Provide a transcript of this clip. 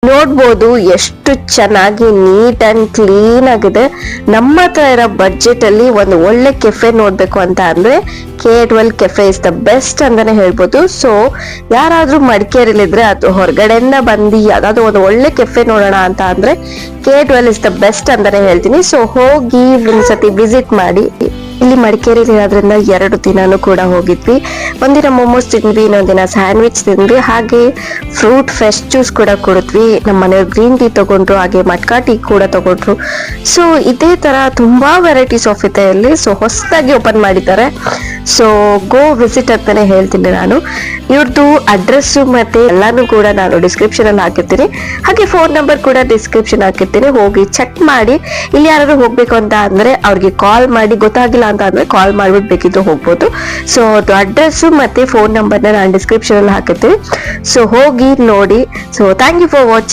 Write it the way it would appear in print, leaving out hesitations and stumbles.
ನೋಡ್ಬೋದು ಎಷ್ಟು ಚೆನ್ನಾಗಿ ನೀಟ್ ಅಂಡ್ ಕ್ಲೀನ್ ಆಗಿದೆ. ನಮ್ಮ ಹತ್ರ ಇರೋ ಬಡ್ಜೆಟ್ ಅಲ್ಲಿ ಒಂದು ಒಳ್ಳೆ ಕೆಫೆ ನೋಡ್ಬೇಕು ಅಂತ ಅಂದ್ರೆ K12 cafe is the best ಅಂತಾನೆ ಹೇಳ್ಬೋದು. ಸೊ ಯಾರಾದ್ರೂ ಮಡಿಕೇರಿಲಿದ್ರೆ ಅದು ಹೊರಗಡೆಯಿಂದ ಬಂದು ಯಾವ್ದಾದ್ರು ಒಂದು ಒಳ್ಳೆ ಕೆಫೆ ನೋಡೋಣ ಅಂತ ಅಂದ್ರೆ K12 ಇಸ್ ದ ಬೆಸ್ಟ್ ಅಂತಾನೆ ಹೇಳ್ತೀನಿ. ಸೊ ಹೋಗಿ ಒಂದ್ಸತಿ ವಿಸಿಟ್ ಮಾಡಿ. ಇಲ್ಲಿ ಮಡಿಕೇರಿಲಿ ಇರೋದ್ರಿಂದ 2 ದಿನಾನು ಕೂಡ ಹೋಗಿದ್ವಿ. ಒಂದಿನ ಮೊಮೋಸ್ ತಿಂದ್ವಿ, ಇನ್ನೊಂದಿನ ಸ್ಯಾಂಡ್ವಿಚ್ ತಿಂದ್ವಿ, ಹಾಗೆ ಫ್ರೂಟ್ ಫ್ರೆಶ್ ಜ್ಯೂಸ್ ಕೂಡ ಕುಡಿದ್ವಿ. ನಮ್ಮ ಮನೆಯವ್ರು ಗ್ರೀನ್ ಟೀ ತಗೊಂಡ್ರು, ಹಾಗೆ ಮಟ್ಕಾ ಟೀ ಕೂಡ ತಗೊಂಡ್ರು. ಸೊ ಇದೇ ತರ ತುಂಬಾ ವೆರೈಟೀಸ್ ಆಫ್ ಇದೆ ಇಲ್ಲಿ. ಸೊ ಹೊಸದಾಗಿ ಓಪನ್ ಮಾಡಿದ್ದಾರೆ. ಸೊ ಗೋ ವಿಸಿಟ್ ಅಂತಾನೆ ಹೇಳ್ತೀನಿ ನಾನು. ಇವ್ರದ್ದು ಅಡ್ರೆಸ್ ಮತ್ತೆ ಎಲ್ಲಾನು ಕೂಡ ನಾನು ಡಿಸ್ಕ್ರಿಪ್ಷನ್ ಅಲ್ಲಿ ಹಾಕಿರ್ತೀನಿ, ಹಾಗೆ ಫೋನ್ ನಂಬರ್ ಕೂಡ ಡಿಸ್ಕ್ರಿಪ್ಷನ್ ಹಾಕಿರ್ತೀನಿ. ಹೋಗಿ ಚೆಕ್ ಮಾಡಿ. ಇಲ್ಲಿ ಯಾರು ಹೋಗ್ಬೇಕು ಅಂತ ಅಂದ್ರೆ ಅವ್ರಿಗೆ ಕಾಲ್ ಮಾಡಿ, ಗೊತ್ತಾಗಿಲ್ಲ ಅಂತ ಅಂದ್ರೆ ಕಾಲ್ ಮಾಡ್ಬಿಟ್ಟು ಬೇಕಿದ್ರು ಹೋಗ್ಬೋದು. ಸೊ ಅದು ಅಡ್ರೆಸ್ ಮತ್ತೆ ಫೋನ್ ನಂಬರ್ನ ನಾನು ಡಿಸ್ಕ್ರಿಪ್ಷನ್ ಅಲ್ಲಿ ಹಾಕಿರ್ತೀನಿ. ಸೊ ಹೋಗಿ ನೋಡಿ. So thank you for watching.